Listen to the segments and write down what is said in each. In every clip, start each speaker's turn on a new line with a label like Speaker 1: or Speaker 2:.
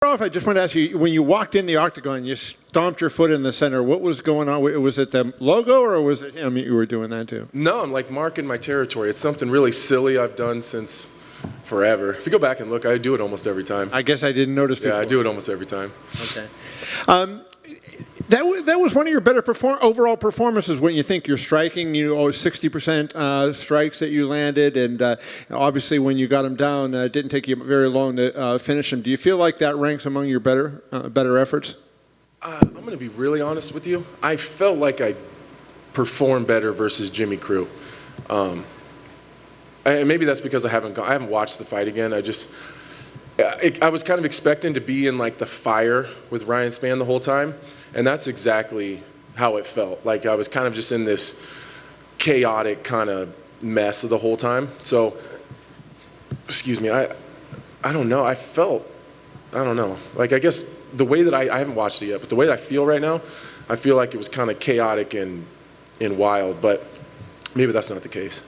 Speaker 1: Off, I just want to ask you, when you walked in the octagon, you stomped your foot in the center. What was going on? Was it the logo or was it him you were doing that to?
Speaker 2: No, I'm like marking my territory. It's something really silly I've done since forever. If you go back and look, I do it almost every time.
Speaker 1: I guess I didn't notice before.
Speaker 2: Yeah, I do it almost every time.
Speaker 1: Okay. That was one of your better overall performances when you think you're striking. 60% strikes that you landed, and obviously when you got him down, it didn't take you very long to finish him. Do you feel like that ranks among your better efforts?
Speaker 2: I'm going to be really honest with you. I felt like I performed better versus Jimmy Crute. And maybe that's because I haven't watched the fight again. I was kind of expecting to be in like the fire with Ryan Spann the whole time, and that's exactly how it felt. Like I was kind of just in this chaotic kind of mess the whole time. So, excuse me, I don't know. I don't know. Like I guess the way that I haven't watched it yet, but the way that I feel right now, I feel like it was kind of chaotic and wild, but maybe that's not the case.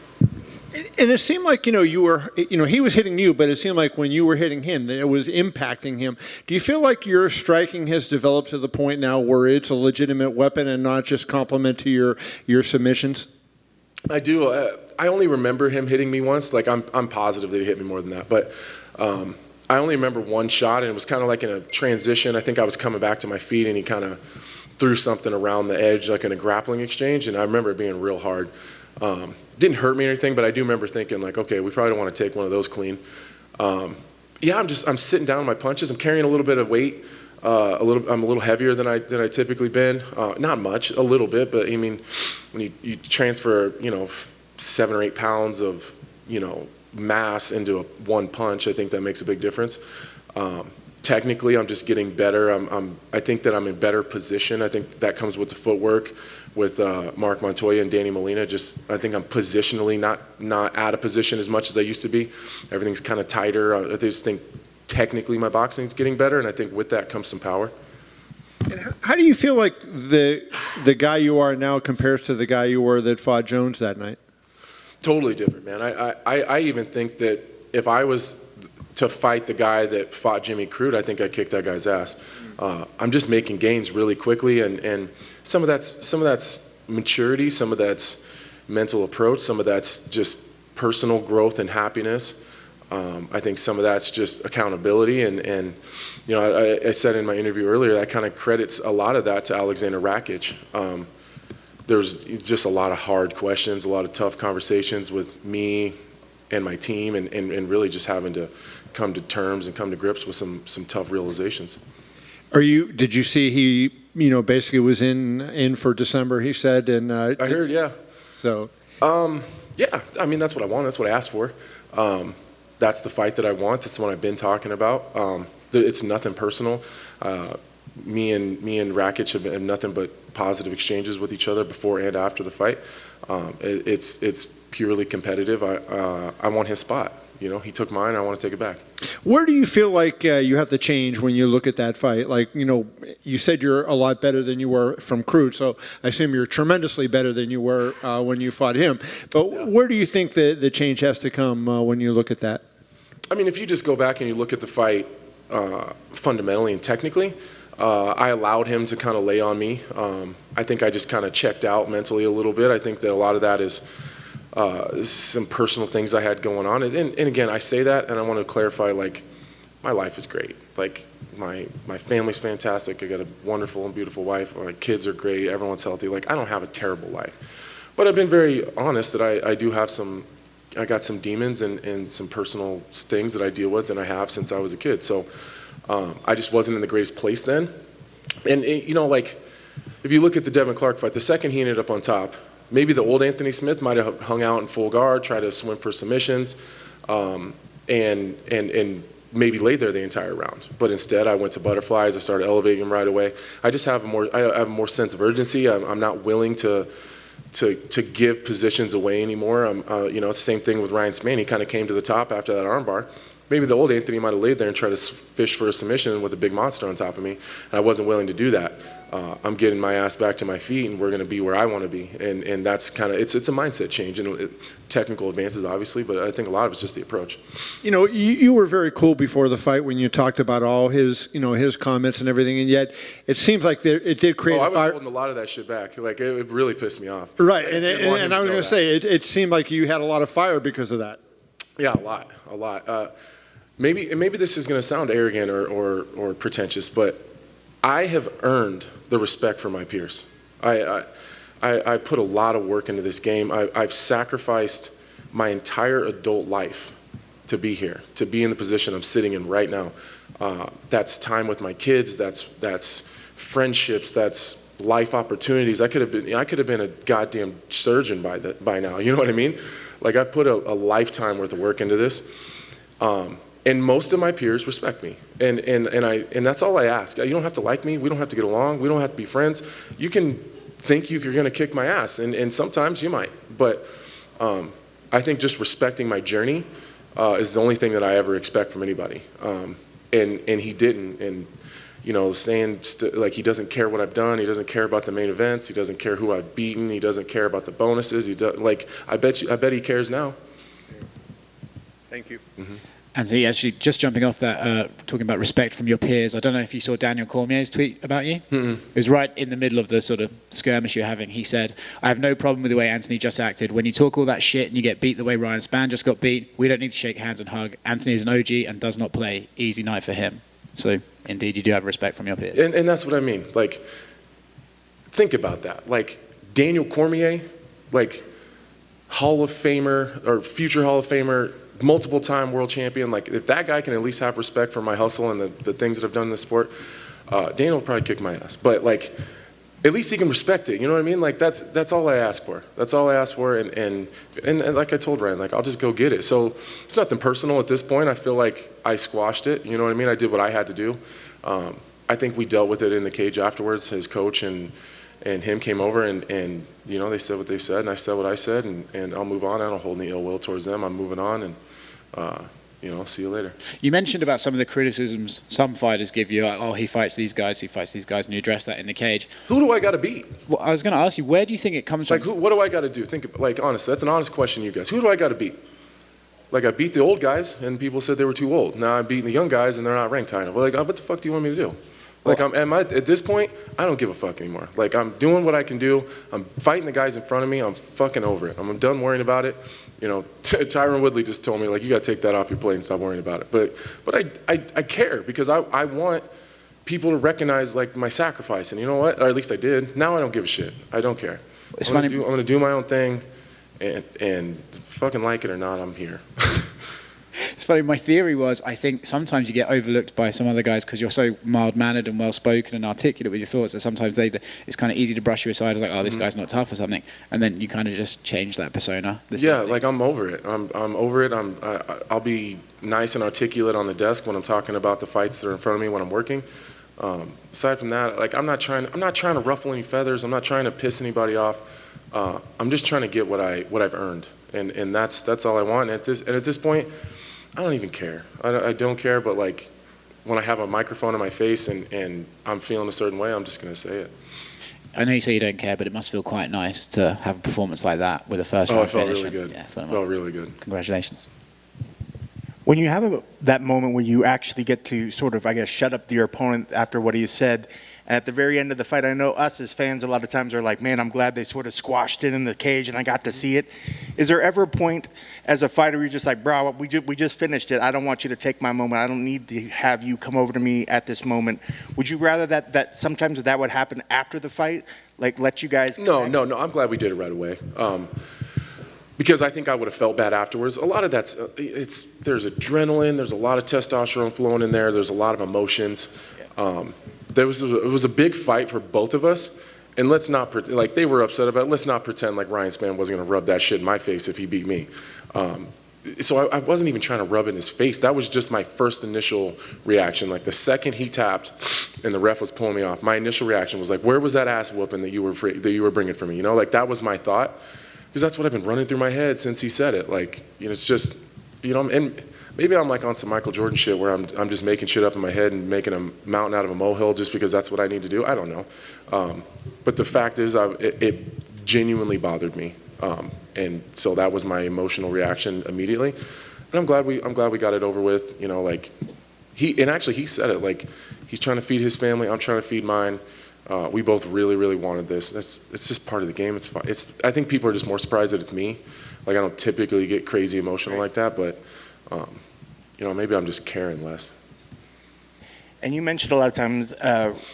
Speaker 1: And it seemed like, you were, he was hitting you, but it seemed like when you were hitting him, that it was impacting him. Do you feel like your striking has developed to the point now where it's a legitimate weapon and not just complement to your submissions?
Speaker 2: I do. I only remember him hitting me once. Like I'm positive that he hit me more than that, but I only remember one shot, and it was kind of like in a transition. I think I was coming back to my feet, and he kind of threw something around the edge, like in a grappling exchange, and I remember it being real hard. Didn't hurt me or anything, but I do remember thinking like, okay, we probably don't want to take one of those clean. Yeah, I'm sitting down on my punches. I'm carrying a little bit of weight. I'm a little heavier than I typically been. Not much, a little bit, but I mean, when you transfer 7 or 8 pounds of mass into one punch, I think that makes a big difference. Technically, I'm just getting better. I think that I'm in better position. I think that comes with the footwork, with Mark Montoya and Danny Molina. I think I'm positionally not out of position as much as I used to be. Everything's kind of tighter. I just think technically my boxing's getting better, and I think with that comes some power.
Speaker 1: And how do you feel like the guy you are now compares to the guy you were that fought Jones that night? Totally
Speaker 2: different, man. I even think that if I was to fight the guy that fought Jimmy Crute, I think I kicked that guy's ass. I'm just making gains really quickly, and some of that's maturity, some of that's mental approach, some of that's just personal growth and happiness. I think some of that's just accountability, and I said in my interview earlier, that kind of credits a lot of that to Alexander Rakic. There's just a lot of hard questions, a lot of tough conversations with me and my team, and really just having to come to terms and come to grips with some tough realizations.
Speaker 1: Did you see he basically was in for December, he said, and
Speaker 2: I heard, yeah.
Speaker 1: So
Speaker 2: yeah, I mean that's what I want, that's what I asked for. That's the fight that I want, that's the one I've been talking about. It's nothing personal. Me and Rakic have nothing but positive exchanges with each other before and after the fight. It's purely competitive. I want his spot. He took mine. I want to take it back.
Speaker 1: Where do you feel like you have to change when you look at that fight? Like, you said you're a lot better than you were from Crute, so I assume you're tremendously better than you were when you fought him. But yeah. Where do you think the change has to come when you look at that?
Speaker 2: I mean, if you just go back and you look at the fight fundamentally and technically, I allowed him to kind of lay on me. I think I just kind of checked out mentally a little bit. I think that a lot of that is some personal things I had going on. And again, I say that, and I want to clarify, like, my life is great. Like, my family's fantastic. I got a wonderful and beautiful wife. My kids are great. Everyone's healthy. Like, I don't have a terrible life. But I've been very honest that I do have I got some demons and some personal things that I deal with, and I have since I was a kid. So I just wasn't in the greatest place then. And, like, if you look at the Devin Clark fight, the second he ended up on top, maybe the old Anthony Smith might have hung out in full guard, tried to swim for submissions, and maybe laid there the entire round. But instead, I went to butterflies. I started elevating him right away. I just have a more sense of urgency. I'm not willing to give positions away anymore. It's the same thing with Ryan Spann. He kind of came to the top after that armbar. Maybe the old Anthony might have laid there and tried to fish for a submission with a big monster on top of me, and I wasn't willing to do that. I'm getting my ass back to my feet, and we're going to be where I want to be. And that's kind of, it's a mindset change, and technical advances, obviously, but I think a lot of it's just the approach.
Speaker 1: You know, you were very cool before the fight when you talked about all his, his comments and everything, and yet it seems like it did create
Speaker 2: I
Speaker 1: a
Speaker 2: was
Speaker 1: fire.
Speaker 2: holding a lot of that shit back. Like, it really pissed me off.
Speaker 1: Right,
Speaker 2: and
Speaker 1: I was going to say, it seemed like you had a lot of fire because of that.
Speaker 2: Yeah, a lot. Maybe this is going to sound arrogant or pretentious, but I have earned the respect for my peers. I put a lot of work into this game. I've sacrificed my entire adult life to be here, to be in the position I'm sitting in right now. That's time with my kids. That's friendships. That's life opportunities. I could have been a goddamn surgeon by now. You know what I mean? Like, I've put a lifetime worth of work into this. And most of my peers respect me, and that's all I ask. You don't have to like me. We don't have to get along. We don't have to be friends. You can think you're going to kick my ass, and sometimes you might. But I think just respecting my journey is the only thing that I ever expect from anybody. And he didn't. And saying like he doesn't care what I've done. He doesn't care about the main events. He doesn't care who I've beaten. He doesn't care about the bonuses. I bet he cares now.
Speaker 1: Thank you.
Speaker 2: Mm-hmm.
Speaker 3: Anthony, actually, just jumping off that, talking about respect from your peers, I don't know if you saw Daniel Cormier's tweet about you.
Speaker 2: Mm-mm.
Speaker 3: It was right in the middle of the sort of skirmish you're having. He said, I have no problem with the way Anthony just acted. When you talk all that shit and you get beat the way Ryan Spann just got beat, we don't need to shake hands and hug. Anthony is an OG and does not play. Easy night for him. So, indeed, you do have respect from your peers.
Speaker 2: And that's what I mean. Like, think about that. Like, Daniel Cormier, like, Hall of Famer or future Hall of Famer, multiple-time world champion. Like, if that guy can at least have respect for my hustle and the things that I've done in the sport, Daniel will probably kick my ass. But, like, at least he can respect it. You know what I mean? Like, that's all I ask for. That's all I ask for. And like I told Ryan, like, I'll just go get it. So it's nothing personal at this point. I feel like I squashed it. You know what I mean? I did what I had to do. I think we dealt with it in the cage afterwards. His coach and him came over and they said what they said, and I said what I said, and I'll move on. I don't hold any ill will towards them. I'm moving on, and I'll see you later.
Speaker 3: You mentioned about some of the criticisms some fighters give you, like, oh, he fights these guys, and you address that in the cage.
Speaker 2: Who do I got to beat?
Speaker 3: Well, I was going to ask you, where do you think it comes
Speaker 2: like,
Speaker 3: from?
Speaker 2: what do I got to do? Honestly, that's an honest question, you guys. Who do I got to beat? Like, I beat the old guys, and people said they were too old. Now I'm beating the young guys, and they're not ranked high enough. Well, like, what the fuck do you want me to do? Like, at this point, I don't give a fuck anymore. Like, I'm doing what I can do. I'm fighting the guys in front of me. I'm fucking over it. I'm done worrying about it. Tyron Woodley just told me, like, you got to take that off your plate and stop worrying about it. But I care because I want people to recognize, like, my sacrifice. And you know what? Or at least I did. Now I don't give a shit. I don't care. I'm going to do my own thing, and fucking like it or not, I'm here.
Speaker 3: It's funny, my theory was, I think sometimes you get overlooked by some other guys because you're so mild-mannered and well-spoken and articulate with your thoughts that sometimes it's kind of easy to brush you aside as like, oh, this guy's not tough or something. And then you kind of just change that persona.
Speaker 2: Like, I'm over it. I'm over it. I'll be nice and articulate on the desk when I'm talking about the fights that are in front of me when I'm working. Aside from that, like, I'm not trying to ruffle any feathers. I'm not trying to piss anybody off. I'm just trying to get what I've earned. And that's all I want. And at this point, I don't even care. I don't care, but, like, when I have a microphone in my face and I'm feeling a certain way, I'm just going to say it.
Speaker 3: I know you say you don't care, but it must feel quite nice to have a performance like that with a first round finish.
Speaker 2: Really good.
Speaker 3: Yeah,
Speaker 2: felt really good.
Speaker 3: Congratulations.
Speaker 4: When you have that moment where you actually get to sort of, I guess, shut up your opponent after what he said, and at the very end of the fight, I know us as fans a lot of times are like, man, I'm glad they sort of squashed it in the cage and I got to see it. Is there ever a point as a fighter where you're just like, bro, we just finished it. I don't want you to take my moment. I don't need to have you come over to me at this moment. Would you rather that sometimes that would happen after the fight? Like, let you guys connect?
Speaker 2: No. I'm glad we did it right away. Because I think I would have felt bad afterwards. A lot of that's, there's adrenaline, there's a lot of testosterone flowing in there, there's a lot of emotions. It was a big fight for both of us, and let's not like they were upset about it. Let's not pretend like Ryan Spann wasn't going to rub that shit in my face if he beat me. So I wasn't even trying to rub it in his face. That was just my first initial reaction. Like, the second he tapped and the ref was pulling me off, my initial reaction was like, where was that ass whooping that you were bringing for me? Like, that was my thought, because that's what I've been running through my head since he said it. Like, it's just, and maybe I'm like on some Michael Jordan shit where I'm just making shit up in my head and making a mountain out of a molehill just because that's what I need to do. I don't know. But the fact is, it genuinely bothered me. And so that was my emotional reaction immediately. And I'm glad we got it over with. You know, like he said it, like he's trying to feed his family, I'm trying to feed mine. We both really, really wanted this. It's just part of the game. It's fine. I think people are just more surprised that it's me. Like I don't typically get crazy emotional like that, but you know, maybe I'm just caring less.
Speaker 4: And you mentioned a lot of times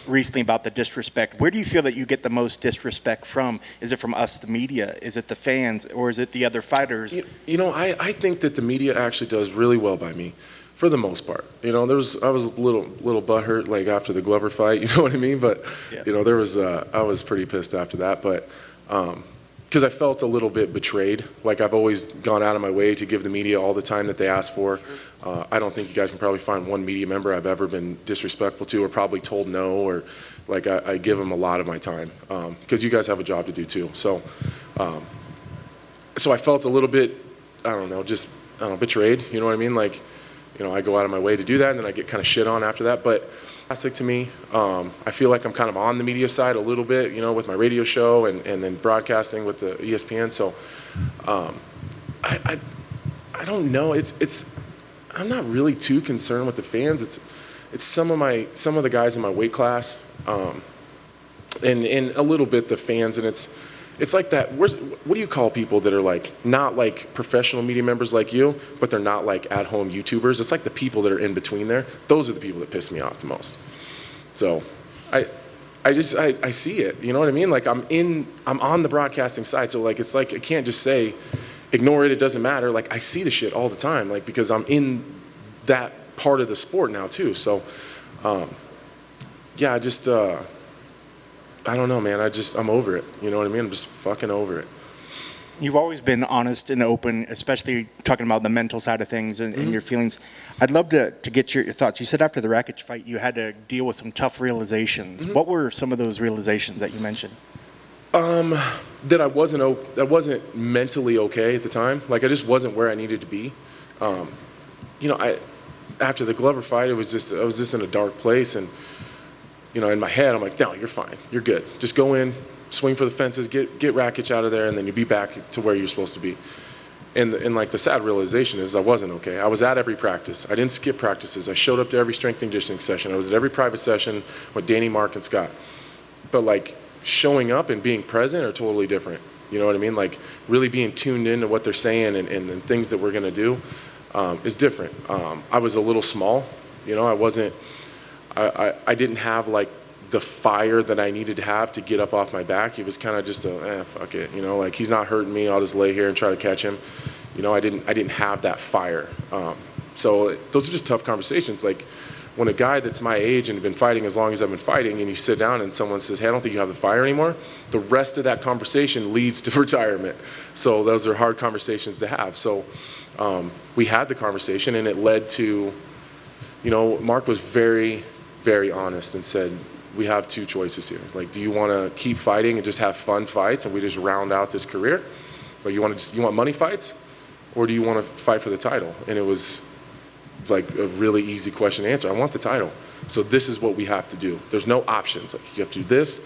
Speaker 4: recently about the disrespect. Where do you feel that you get the most disrespect from? Is it from us, the media? Is it the fans? Or is it the other fighters?
Speaker 2: You know, I think that the media actually does really well by me, for the most part. You know, I was a little butthurt like after the Glover fight. You know what I mean? But
Speaker 4: Yeah.
Speaker 2: you know, I was pretty pissed after that. But because I felt a little bit betrayed. Like I've always gone out of my way to give the media all the time that they ask for. I don't think you guys can probably find one media member I've ever been disrespectful to or probably told no, or like I give them a lot of my time because you guys have a job to do too. So I felt a little bit, betrayed. You know what I mean? Like, you know, I go out of my way to do that and then I get kind of shit on after that. But fantastic to me. I feel like I'm kind of on the media side a little bit, you know, with my radio show and then broadcasting with the ESPN. So I don't know. I'm not really too concerned with the fans. It's some of the guys in my weight class, and a little bit the fans, and it's like that. What do you call people that are like not like professional media members like you, but they're not like at home YouTubers? It's like the people that are in between there. Those are the people that piss me off the most. So I see it. You know what I mean? Like I'm on the broadcasting side, so like it's like I can't just say ignore it, it doesn't matter. Like I see the shit all the time, like because I'm in that part of the sport now too. So yeah, I don't know, man. I'm over it. You know what I mean? I'm just fucking over it.
Speaker 4: You've always been honest and open, especially talking about the mental side of things and your feelings. I'd love to get your thoughts. You said after the Rakic fight, you had to deal with some tough realizations. What were some of those realizations that you mentioned?
Speaker 2: That I wasn't mentally okay at the time. Like I just wasn't where I needed to be. You know, after the Glover fight, I was just in a dark place, and you know, in my head, I'm like, no, you're fine, you're good. Just go in, swing for the fences, get Rakic out of there, and then you'll be back to where you're supposed to be. And like the sad realization is I wasn't okay. I was at every practice. I didn't skip practices. I showed up to every strength and conditioning session. I was at every private session with Danny, Mark, and Scott. But like showing up and being present are totally different. You know what I mean? Like really being tuned into what they're saying and things that we're gonna do is different. I was a little small. You know, I didn't have like the fire that I needed to have to get up off my back. It was kind of just fuck it. You know, like he's not hurting me. I'll just lay here and try to catch him. You know, I didn't have that fire. So those are just tough conversations. Like when a guy that's my age and been fighting as long as I've been fighting, and you sit down and someone says, hey, I don't think you have the fire anymore, the rest of that conversation leads to retirement. So those are hard conversations to have. So we had the conversation, and it led to, you know, Mark was very, very honest and said, we have two choices here. Like, do you want to keep fighting and just have fun fights and we just round out this career? Or you want money fights? Or do you want to fight for the title? And it was like a really easy question to answer. I want the title. So this is what we have to do. There's no options. Like you have to do this,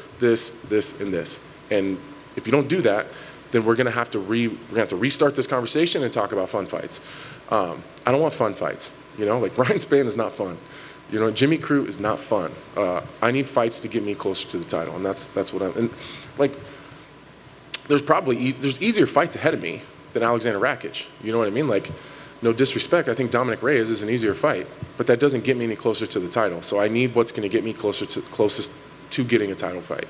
Speaker 2: and this. And if you don't do that, then we're gonna have to restart this conversation and talk about fun fights. I don't want fun fights. You know, like Ryan Spann is not fun. You know, Jimmy Crute is not fun. I need fights to get me closer to the title, and that's what and like. There's easier fights ahead of me than Alexander Rakic. You know what I mean? Like, no disrespect, I think Dominic Reyes is an easier fight, but that doesn't get me any closer to the title. So I need what's going to get me closest to getting a title fight.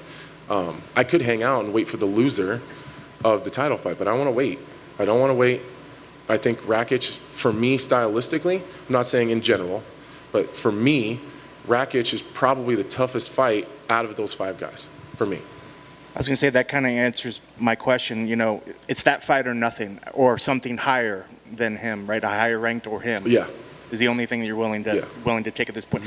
Speaker 2: I could hang out and wait for the loser of the title fight, but I want to wait. I don't want to wait. I think Rakic, for me, stylistically, I'm not saying in general, but for me, Rakic is probably the toughest fight out of those five guys, for me.
Speaker 4: I was going to say that kind of answers my question. You know, it's that fight or nothing, or something higher than him, right? A higher ranked or him.
Speaker 2: Yeah.
Speaker 4: Is the only thing that you're willing to take at this point.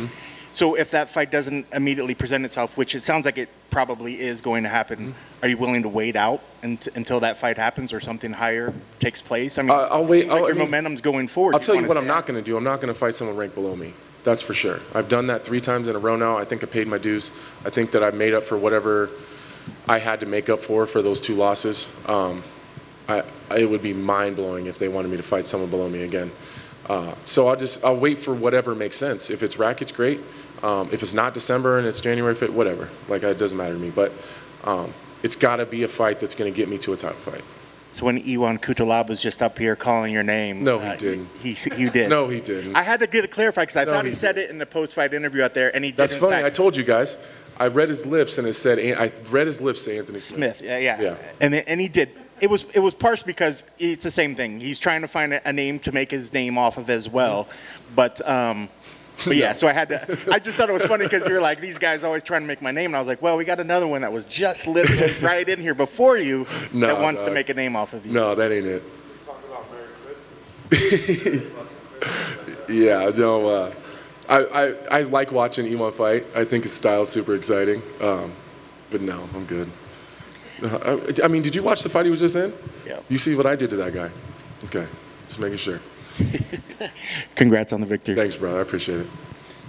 Speaker 4: So if that fight doesn't immediately present itself, which it sounds like it probably is going to happen, are you willing to wait out until that fight happens or something higher takes place? I mean,
Speaker 2: I'll wait.
Speaker 4: It seems like your momentum's going forward.
Speaker 2: I'll tell you what I'm not going to do. I'm not going to fight someone ranked below me. That's for sure. I've done that 3 times in a row now. I think I paid my dues. I think that I've made up for whatever I had to make up for those 2 losses. It would be mind-blowing if they wanted me to fight someone below me again. So I'll wait for whatever makes sense. If it's Rakic's, great. If it's not December and it's January 5th, whatever. Like, it doesn't matter to me. But it's got to be a fight that's going to get me to a title fight.
Speaker 4: So when Iwan Kutalab was just up here calling your name,
Speaker 2: no, he didn't.
Speaker 4: He did.
Speaker 2: No, he didn't.
Speaker 4: I had to get it clarified because I thought he said it in the post-fight interview out there, and he did.
Speaker 2: That's funny. I told you guys. I read his lips, and it said. I read his lips say Anthony Smith.
Speaker 4: Yeah. And he did. It was partially because it's the same thing. He's trying to find a name to make his name off of as well, but yeah. So I just thought it was funny because you're like, these guys always trying to make my name, and I was like, well, we got another one that was just literally right in here before you that wants to make a name off of you.
Speaker 2: No, that ain't it.
Speaker 5: We talk about Merry Christmas.
Speaker 2: Yeah, no. I like watching Iman fight. I think his style is super exciting. But no, I'm good. I mean, did you watch the fight he was just in?
Speaker 4: Yeah.
Speaker 2: You see what I did to that guy? Okay, just making sure.
Speaker 4: Congrats on the victory.
Speaker 2: Thanks, brother. I appreciate it.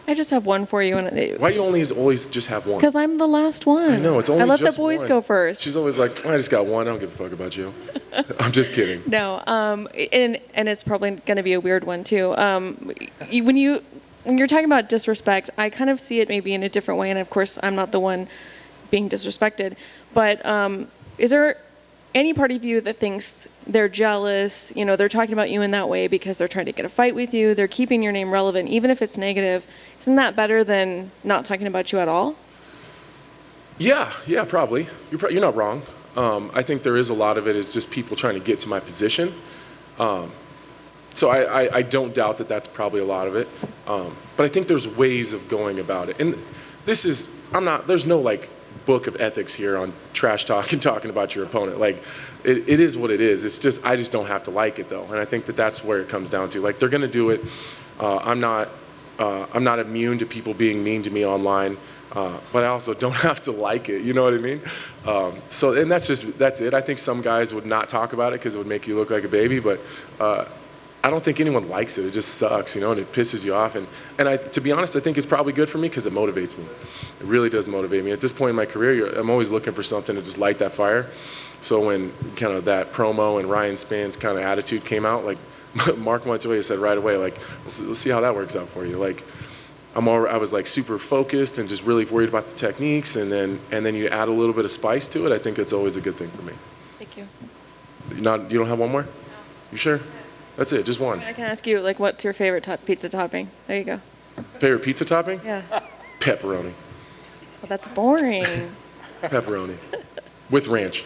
Speaker 6: I just have one for you.
Speaker 2: Why do you always just have one?
Speaker 6: Because I'm the last one.
Speaker 2: I know, it's only
Speaker 6: I let the
Speaker 2: just
Speaker 6: boys
Speaker 2: one.
Speaker 6: go first.
Speaker 2: She's always like, I just got one. I don't give a fuck about you. I'm just kidding.
Speaker 6: No, and it's probably going to be a weird one too. When you're talking about disrespect, I kind of see it maybe in a different way, and of course, I'm not the one being disrespected. But is there any part of you that thinks they're jealous? You know, they're talking about you in that way because they're trying to get a fight with you. They're keeping your name relevant, even if it's negative. Isn't that better than not talking about you at all?
Speaker 2: Yeah, probably. You're not wrong. I think there is a lot of it is just people trying to get to my position. So I don't doubt that that's probably a lot of it. But I think there's ways of going about it. And there's no like book of ethics here on trash talk and talking about your opponent. Like, it is what it is. It's just, I just don't have to like it though. And I think that that's where it comes down to. Like, they're gonna do it. I'm not immune to people being mean to me online. But I also don't have to like it, you know what I mean? And that's it. I think some guys would not talk about it because it would make you look like a baby, but I don't think anyone likes it. It just sucks, you know, and it pisses you off. And to be honest, I think it's probably good for me because it motivates me. It really does motivate me. At this point in my career, I'm always looking for something to just light that fire. So when kind of that promo and Ryan Spann's kind of attitude came out, like Mark Montoya said right away, like, we'll see how that works out for you. Like, I was like super focused and just really worried about the techniques, and then you add a little bit of spice to it. I think it's always a good thing for me.
Speaker 6: Thank you.
Speaker 2: You don't have one more? No. You sure? That's it, just one.
Speaker 6: I can ask you, like, what's your favorite pizza topping? There you go.
Speaker 2: Favorite pizza topping?
Speaker 6: Yeah.
Speaker 2: Pepperoni.
Speaker 6: Well, that's boring.
Speaker 2: Pepperoni. With ranch.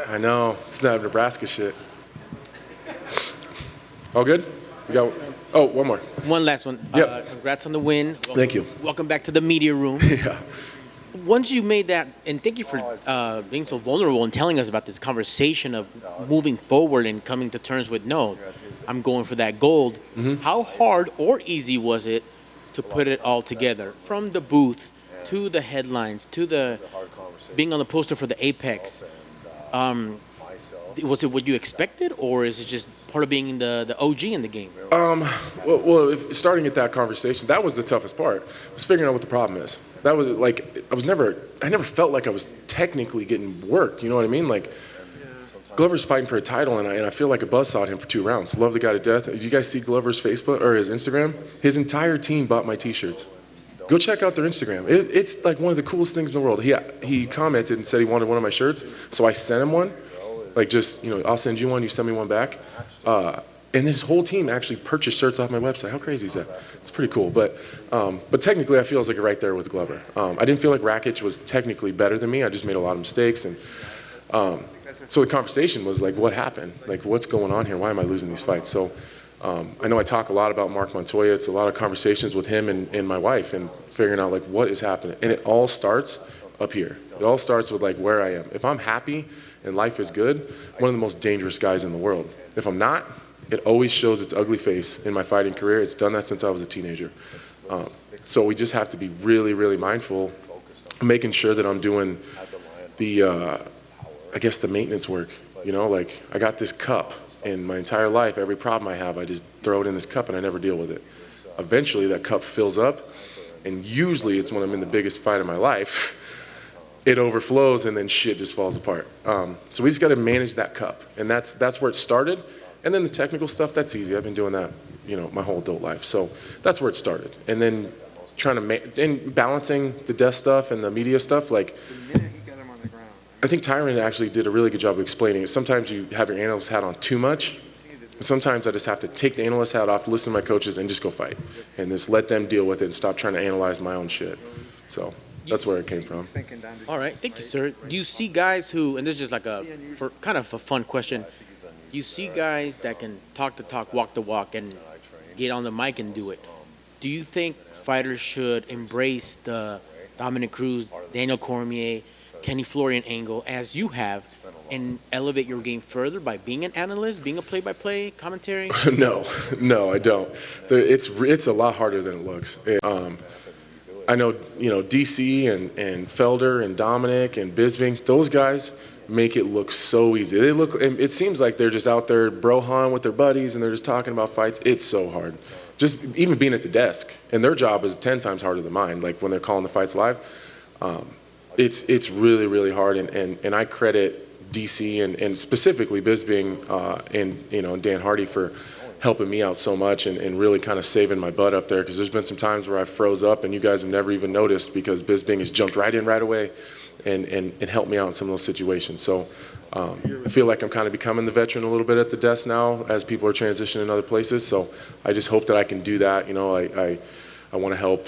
Speaker 2: I know, it's not Nebraska shit. All good? We got, one more.
Speaker 7: One last one.
Speaker 2: Yep.
Speaker 7: Congrats on the win.
Speaker 2: Thank you.
Speaker 7: Welcome back to the media room.
Speaker 2: Yeah.
Speaker 7: Once you made that, and thank you for being so vulnerable and telling us about this conversation of moving forward and coming to terms with, no, I'm going for that gold.
Speaker 2: Mm-hmm.
Speaker 7: How hard or easy was it to put it all together? From the booth to the headlines to the being on the poster for the Apex. Was it what you expected, or is it just part of being the OG in the game?
Speaker 2: Starting at that conversation, that was the toughest part. Was figuring out what the problem is. That was like, I never felt like I was technically getting worked. You know what I mean? Like, Glover's fighting for a title, and I feel like a buzzsawed him for 2 rounds. Love the guy to death. Did you guys see Glover's Facebook or his Instagram? His entire team bought my T-shirts. Go check out their Instagram. It's like one of the coolest things in the world. He commented and said he wanted one of my shirts, so I sent him one. Like, just, you know, I'll send you one, you send me one back. And then his whole team actually purchased shirts off my website. How crazy is that? It's pretty cool. But technically, I feel like right there with Glover. I didn't feel like Rakic was technically better than me. I just made a lot of mistakes. And so the conversation was like, what happened? Like, what's going on here? Why am I losing these fights? So I know I talk a lot about Mark Montoya. It's a lot of conversations with him and my wife and figuring out, like, what is happening. And it all starts up here. It all starts with, like, where I am. If I'm happy and life is good, one of the most dangerous guys in the world. If I'm not, it always shows its ugly face in my fighting career. It's done that since I was a teenager. So we just have to be really, really mindful, making sure that I'm doing the, I guess the maintenance work. You know, like I got this cup, and my entire life, every problem I have, I just throw it in this cup and I never deal with it. Eventually that cup fills up, and usually it's when I'm in the biggest fight of my life, it overflows and then shit just falls apart. So we just got to manage that cup, and that's where it started. And then the technical stuff, that's easy. I've been doing that, you know, my whole adult life. So that's where it started. And then trying to and balancing the desk stuff and the media stuff, like I think Tyron actually did a really good job of explaining it. Sometimes you have your analyst hat on too much. And sometimes I just have to take the analyst hat off, listen to my coaches, and just go fight. And just let them deal with it and stop trying to analyze my own shit. So that's where it came from.
Speaker 7: All right, thank you, sir. Do you see guys who, and this is just like for kind of a fun question, do you see guys that can talk the talk, walk the walk, and get on the mic and do it? Do you think fighters should embrace the Dominic Cruz, Daniel Cormier, Kenny Florian angle as you have, and elevate your game further by being an analyst, being a play-by-play commentary?
Speaker 2: No, I don't. It's a lot harder than it looks. I know, you know, DC and Felder and Dominic and Bisping, those guys make it look so easy. It seems like they're just out there bro-hawing with their buddies and they're just talking about fights. It's so hard. Just even being at the desk, and their job is 10 times harder than mine, like when they're calling the fights live. It's really, really hard, and I credit DC and specifically Bisping and, you know, Dan Hardy for helping me out so much and really kind of saving my butt up there, because there's been some times where I froze up and you guys have never even noticed because Bisping has jumped right in right away and helped me out in some of those situations. So I feel like I'm kind of becoming the veteran a little bit at the desk now as people are transitioning in other places. So I just hope that I can do that. You know, I want to help.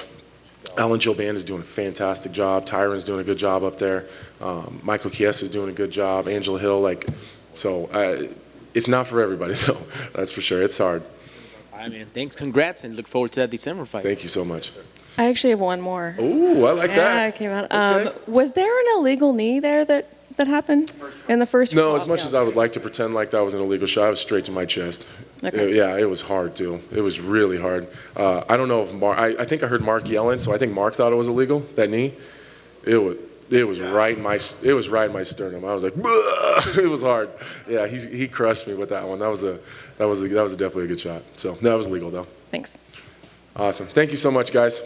Speaker 2: Alan Joban is doing a fantastic job. Tyron's doing a good job up there. Michael Chiesa is doing a good job. Angela Hill, it's not for everybody, though. That's for sure. It's hard.
Speaker 7: I mean, thanks, congrats, and look forward to that December fight.
Speaker 2: Thank you so much.
Speaker 6: I actually have one more.
Speaker 2: Ooh, I like
Speaker 6: Yeah,
Speaker 2: that.
Speaker 6: it came out.
Speaker 2: Okay.
Speaker 6: Was there an illegal knee there that happened in the first
Speaker 2: No,
Speaker 6: round?
Speaker 2: as much as I would like to pretend like that was an illegal shot, I was straight to my chest.
Speaker 6: Okay.
Speaker 2: Yeah, it was hard, too. It was really hard. I don't know if I think I heard Mark yelling, so I think Mark thought it was illegal, that knee. It was right in my sternum. I was like, "Bleh!" It was hard. Yeah, he crushed me with that one. That was definitely a good shot. So that was legal, though.
Speaker 6: Thanks.
Speaker 2: Awesome. Thank you so much, guys.